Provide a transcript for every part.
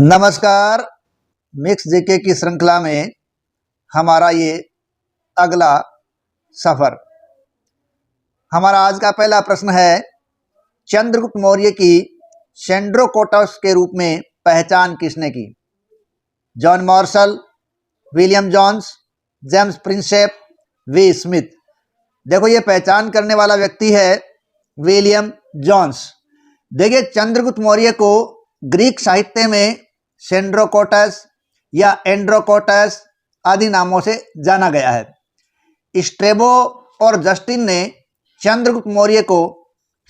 नमस्कार। Mix GK की श्रृंखला में हमारा ये अगला सफर। हमारा आज का पहला प्रश्न है, चंद्रगुप्त मौर्य की सेंड्रोकोटस के रूप में पहचान किसने की? John Marshall, William Jones, James Prinsep, V Smith. देखो, ये पहचान करने वाला व्यक्ति है विलियम जोन्स। देखिए, चंद्रगुप्त मौर्य को ग्रीक साहित्य में सेंड्रोकोटस या एंड्रोकोटस आदि नामों से जाना गया है। स्ट्रेबो और जस्टिन ने चंद्रगुप्त मौर्य को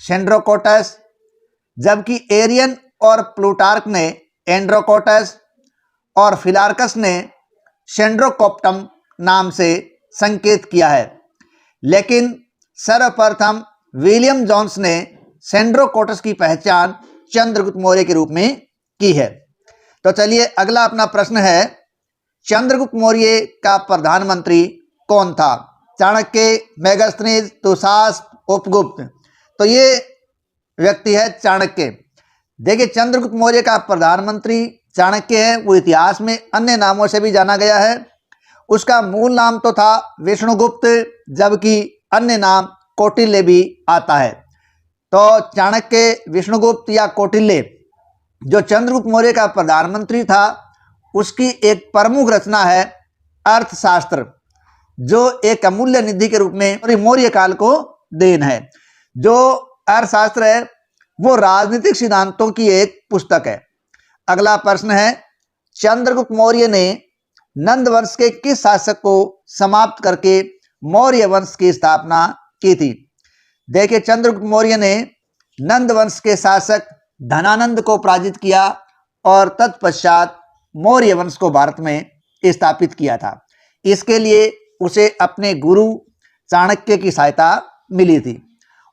सेंड्रोकोटस, जबकि एरियन और प्लूटार्क ने एंड्रोकोटस और फिलार्कस ने सेंड्रोकोप्टम नाम से संकेत किया है। लेकिन सर्वप्रथम विलियम जोन्स ने सेंड्रोकोटस की पहचान चंद्रगुप्त मौर्य के रूप में की है। तो चलिए, अगला अपना प्रश्न है, चंद्रगुप्त मौर्य का प्रधानमंत्री कौन था? चाणक्य, मेगास्थनीज, दुशासन, उपगुप्त। तो ये व्यक्ति है चाणक्य। देखिए, चंद्रगुप्त मौर्य का प्रधानमंत्री चाणक्य है। वो इतिहास में अन्य नामों से भी जाना गया है। उसका मूल नाम तो था विष्णुगुप्त, जबकि अन्य नाम कौटिल्य भी आता है। तो चाणक्य, विष्णुगुप्त या कौटिल्य, जो चंद्रगुप्त मौर्य का प्रधानमंत्री था, उसकी एक प्रमुख रचना है अर्थशास्त्र, जो एक अमूल्य निधि के रूप में मौर्य काल को देन है। जो अर्थशास्त्र है वो राजनीतिक सिद्धांतों की एक पुस्तक है। अगला प्रश्न है, चंद्रगुप्त मौर्य ने नंद वंश के किस शासक को समाप्त करके मौर्य वंश की स्थापना की थी? देखिए, चंद्रगुप्त मौर्य ने नंद वंश के शासक धनानंद को पराजित किया और तत्पश्चात मौर्य वंश को भारत में स्थापित किया था। इसके लिए उसे अपने गुरु चाणक्य की सहायता मिली थी।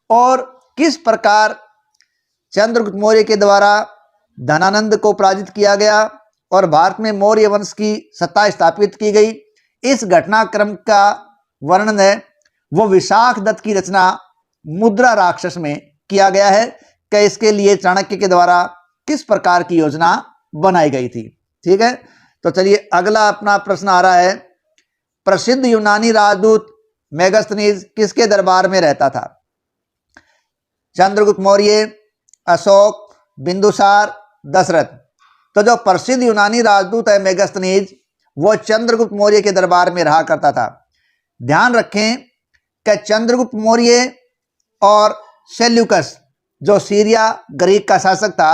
और किस प्रकार चंद्रगुप्त मौर्य के द्वारा धनानंद को पराजित किया गया और भारत में मौर्य वंश की सत्ता स्थापित की गई, इस घटनाक्रम का वर्णन है वो विशाखदत्त की रचना मुद्रा राक्षस में किया गया है कि इसके लिए चाणक्य के द्वारा किस प्रकार की योजना बनाई गई थी। ठीक है, तो चलिए, अगला अपना प्रश्न आ रहा है, प्रसिद्ध यूनानी राजदूत मेगास्थनीज किसके दरबार में रहता था? चंद्रगुप्त मौर्य, अशोक, बिंदुसार, दशरथ। तो जो प्रसिद्ध यूनानी राजदूत है मेगास्थनीज, वो चंद्रगुप्त मौर्य के दरबार में रहा करता था। ध्यान रखें कि चंद्रगुप्त मौर्य और सेल्यूकस, जो सीरिया ग्रीक का शासक था,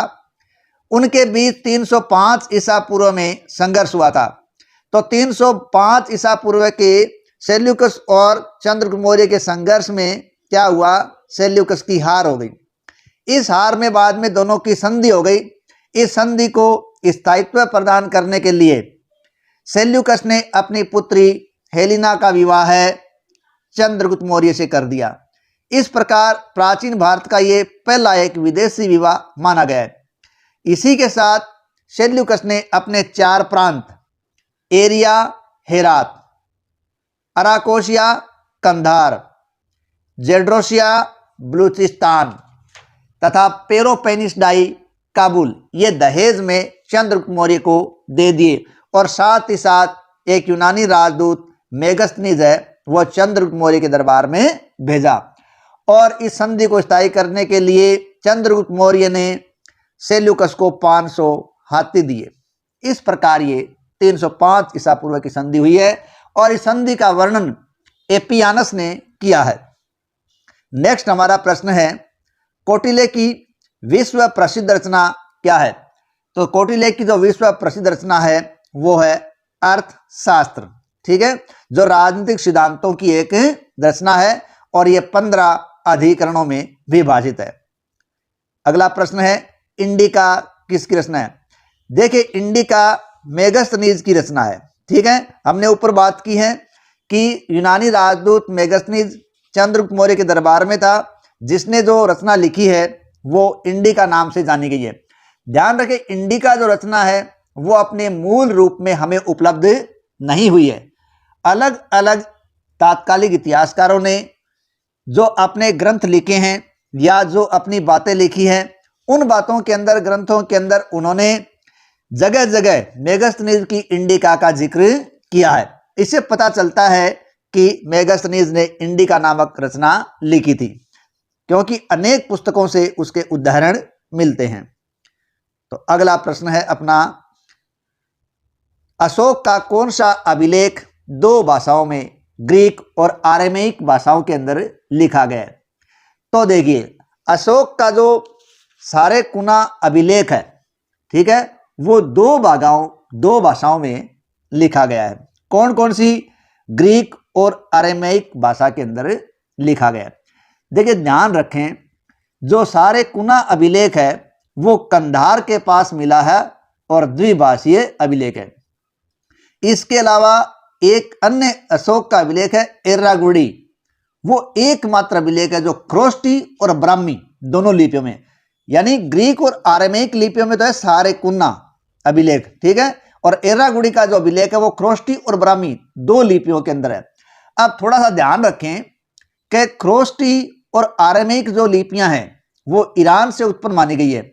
उनके बीच 305 ईसा पूर्व में संघर्ष हुआ था। तो 305 ईसा पूर्व के सेल्यूकस और चंद्रगुप्त मौर्य के संघर्ष में क्या हुआ? सेल्यूकस की हार हो गई। इस हार में बाद में दोनों की संधि हो गई। इस संधि को स्थायित्व प्रदान करने के लिए सेल्यूकस ने अपनी पुत्री हेलिना का विवाह चंद्रगुप्त मौर्य से कर दिया। इस प्रकार प्राचीन भारत का ये पहला एक विदेशी विवाह माना गया है। इसी के साथ सेल्यूकस ने अपने 4 प्रांत एरिया, हेरात, अराकोशिया, कंधार, जेड्रोसिया, बलूचिस्तान तथा पेरोपेनिसडाई, काबुल, ये दहेज में चंद्रगुप्त मौर्य को दे दिए। और साथ ही साथ एक यूनानी राजदूत मेगास्थनीज है, वह चंद्रगुप्त मौर्य के दरबार में भेजा। और इस संधि को स्थायी करने के लिए चंद्रगुप्त मौर्य ने सेल्यूकस को 500 हाथी दिए। इस प्रकार ये 305 ईसा पूर्व की संधि हुई है और इस संधि का वर्णन एपियानस ने किया है। नेक्स्ट हमारा प्रश्न है, कौटिल्य की विश्व प्रसिद्ध रचना क्या है? तो कौटिल्य की जो विश्व प्रसिद्ध रचना है वो है अर्थशास्त्र। ठीक है, जो राजनीतिक सिद्धांतों की एक रचना है और ये 15 अधिकरणों में विभाजित है। अगला प्रश्न है, इंडिका किसकी रचना है? देखिए, इंडिका मेगास्थनीज की रचना है। ठीक है, हमने ऊपर बात की है कि यूनानी राजदूत मेगास्थनीज चंद्रगुप्त मौर्य के दरबार में था। जिसने जो रचना लिखी है वो इंडिका नाम से जानी गई है। ध्यान रखें, इंडिका जो रचना है वो अपने मूल रूप में हमें उपलब्ध नहीं हुई है। अलग अलग तात्कालिक इतिहासकारों ने जो अपने ग्रंथ लिखे हैं या जो अपनी बातें लिखी हैं, उन बातों के अंदर, ग्रंथों के अंदर उन्होंने जगह जगह मेगास्थनीज की इंडिका का जिक्र किया है। इससे पता चलता है कि मेगास्थनीज ने इंडिका नामक रचना लिखी थी, क्योंकि अनेक पुस्तकों से उसके उदाहरण मिलते हैं। तो अगला प्रश्न है अपना, अशोक का कौन सा अभिलेख दो भाषाओं में, ग्रीक और आरामीक भाषाओं के अंदर लिखा गया है? तो देखिए, अशोक का जो सारेकुना अभिलेख है, ठीक है, वो दो भाषाओं में लिखा गया है। कौन कौन सी? ग्रीक और अरामीक भाषा के अंदर लिखा गया है। देखिए, ध्यान रखें, जो सारेकुना अभिलेख है वो कंधार के पास मिला है और द्विभाषीय अभिलेख है। इसके अलावा एक अन्य अशोक का अभिलेख है एर्रागुडी, वो एकमात्र अभिलेख है जो ख्रोष्टी और ब्राह्मी दोनों लिपियों में, यानी ग्रीक और आरामीक लिपियों में तो है सारेकुना अभिलेख, ठीक है, और एर्रागुडी का जो अभिलेख है वो ख्रोष्टी और ब्राह्मी दो लिपियों के अंदर है। अब थोड़ा सा ध्यान रखें कि ख्रोष्टी और आरामीक जो लिपियां हैं वो ईरान से उत्पन्न मानी गई है।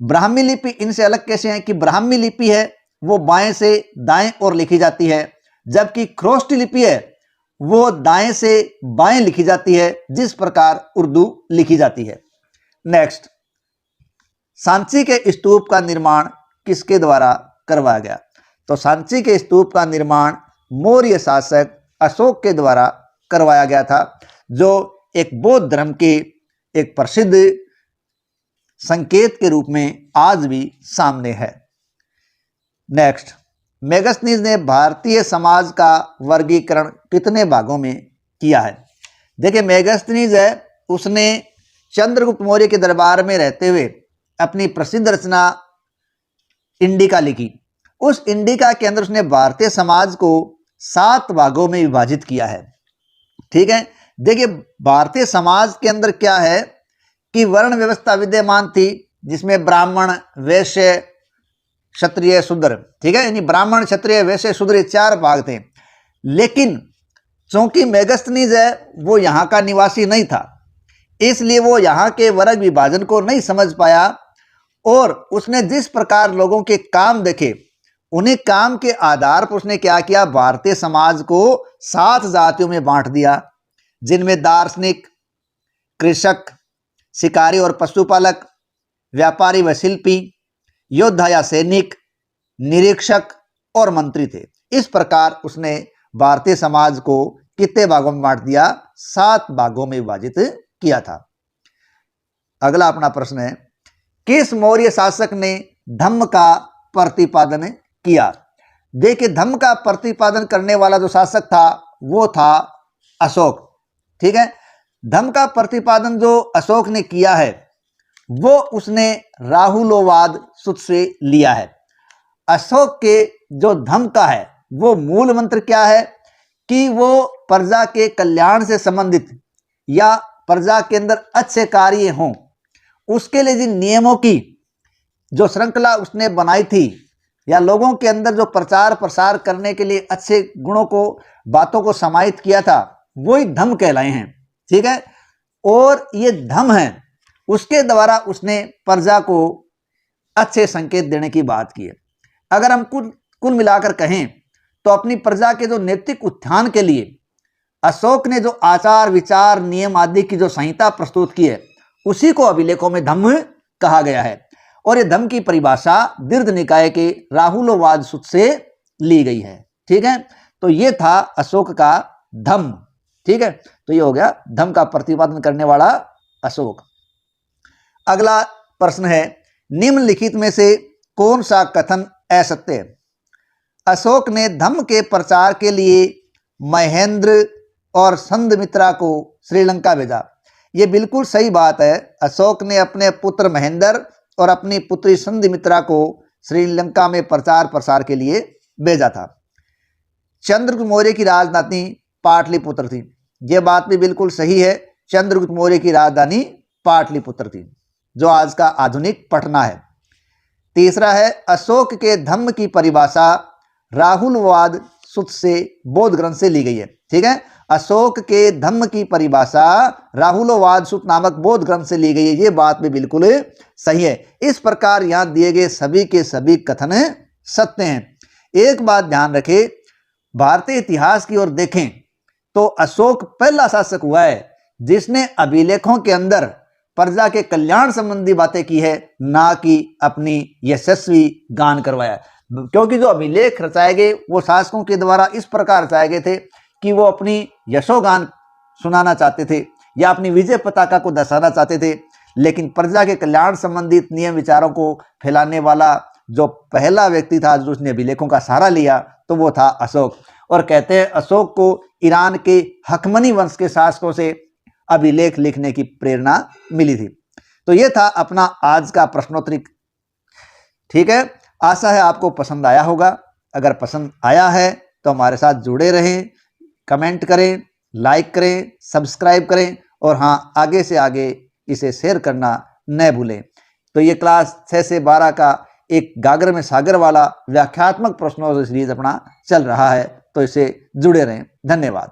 ब्राह्मी लिपि इनसे अलग कैसे है कि ब्राह्मी लिपि है वो बाएं से दाएं ओर लिखी जाती है, जबकि ख्रोष्टी लिपि है वो दाएं से बाएं लिखी जाती है, जिस प्रकार उर्दू लिखी जाती है। नेक्स्ट, सांची के स्तूप का निर्माण किसके द्वारा करवाया गया? तो सांची के स्तूप का निर्माण मौर्य शासक अशोक के द्वारा करवाया गया था, जो एक बौद्ध धर्म के एक प्रसिद्ध संकेत के रूप में आज भी सामने है। नेक्स्ट, मेगास्थनीज ने भारतीय समाज का वर्गीकरण कितने भागों में किया है? देखिए, मेगास्थनीज है उसने चंद्रगुप्त मौर्य के दरबार में रहते हुए अपनी प्रसिद्ध रचना इंडिका लिखी। उस इंडिका के अंदर उसने भारतीय समाज को 7 भागों में विभाजित किया है, ठीक है। देखिए, भारतीय समाज के अंदर क्या है कि वर्ण व्यवस्था विद्यमान थी, जिसमें ब्राह्मण, वैश्य, क्षत्रिय, शूद्र, ठीक है, यानी ब्राह्मण, क्षत्रिय, वैश्य, शूद्र 4 भाग थे। लेकिन चूंकि मेगास्थनीज है वो यहाँ का निवासी नहीं था, इसलिए वो यहाँ के वर्ग विभाजन को नहीं समझ पाया और उसने जिस प्रकार लोगों के काम देखे, उन्हीं काम के आधार पर उसने क्या किया, भारतीय समाज को 7 जातियों में बांट दिया, जिनमें दार्शनिक, कृषक, शिकारी और पशुपालक, व्यापारी व शिल्पी, योद्धा या सैनिक, निरीक्षक और मंत्री थे। इस प्रकार उसने भारतीय समाज को कितने भागों में बांट दिया? 7 भागों में विभाजित किया था। अगला अपना प्रश्न है, किस मौर्य शासक ने धम्म का प्रतिपादन किया? देखिए, धम्म का प्रतिपादन करने वाला जो शासक था वो था अशोक, ठीक है। धम्म का प्रतिपादन जो अशोक ने किया है वो उसने राहुलोवाद सूत्र से लिया है। अशोक के जो धम्म का है वो मूल मंत्र क्या है कि वो प्रजा के कल्याण से संबंधित या प्रजा के अंदर अच्छे कार्य हों, उसके लिए जिन नियमों की जो श्रृंखला उसने बनाई थी या लोगों के अंदर जो प्रचार प्रसार करने के लिए अच्छे गुणों को, बातों को समाहित किया था, वही धम्म कहलाए हैं, ठीक है। और ये धम्म है, उसके द्वारा उसने प्रजा को अच्छे संकेत देने की बात की है। अगर हम कुल मिलाकर कहें तो अपनी प्रजा के जो नैतिक उत्थान के लिए अशोक ने जो आचार विचार नियम आदि की जो संहिता प्रस्तुत की है, उसी को अभिलेखों में धम्म कहा गया है। और ये धम्म की परिभाषा दीर्घ निकाय के राहुलोवाद सूत्र से ली गई है, ठीक है। तो ये था अशोक का धम्म, ठीक है। तो ये हो गया धम्म का प्रतिपादन करने वाला अशोक। अगला प्रश्न है, निम्नलिखित में से कौन सा कथन असत्य है? अशोक ने धम्म के प्रचार के लिए महेंद्र और संघमित्रा को श्रीलंका भेजा। ये बिल्कुल सही बात है। अशोक ने अपने पुत्र महेंद्र और अपनी पुत्री संघमित्रा को श्रीलंका में प्रचार प्रसार के लिए भेजा था। चंद्रगुप्त मौर्य की राजधानी पाटलिपुत्र थी। ये बात भी बिल्कुल सही है, चंद्रगुप्त मौर्य की राजधानी पाटलिपुत्र थी, जो आज का आधुनिक पटना है। तीसरा है, अशोक के धम्म की परिभाषा राहुलवाद सूत्र से बौद्ध ग्रंथ से ली गई है, ठीक है। अशोक के धम्म की परिभाषा राहुलोवाद सूत्र नामक बौद्ध ग्रंथ से ली गई है। ये बात भी बिल्कुल सही है। इस प्रकार यहाँ दिए गए सभी के सभी कथन सत्य हैं। एक बात ध्यान रखें, भारतीय इतिहास की ओर देखें तो अशोक पहला शासक हुआ है जिसने अभिलेखों के अंदर प्रजा के कल्याण संबंधी बातें की है, ना कि अपनी यशस्वी गान करवाया। क्योंकि जो अभिलेख रचाए गए वो शासकों के द्वारा इस प्रकार रचाए गए थे कि वो अपनी यशोगान सुनाना चाहते थे या अपनी विजय पताका को दर्शाना चाहते थे, लेकिन प्रजा के कल्याण संबंधित नियम विचारों को फैलाने वाला जो पहला व्यक्ति था जो उसने अभिलेखों का सहारा लिया तो वो था अशोक। और कहते हैं अशोक को ईरान के हकमनी वंश के शासकों से अभिलेख लिखने की प्रेरणा मिली थी। तो ये था अपना आज का प्रश्नोत्तरी। ठीक है, आशा है आपको पसंद आया होगा। अगर पसंद आया है तो हमारे साथ जुड़े रहें, कमेंट करें, लाइक करें, सब्सक्राइब करें और हाँ, आगे से आगे इसे शेयर करना न भूलें। तो ये क्लास 6 से 12 का एक गागर में सागर वाला व्याख्यात्मक प्रश्नों सीरीज अपना चल रहा है, तो इसे जुड़े रहें। धन्यवाद।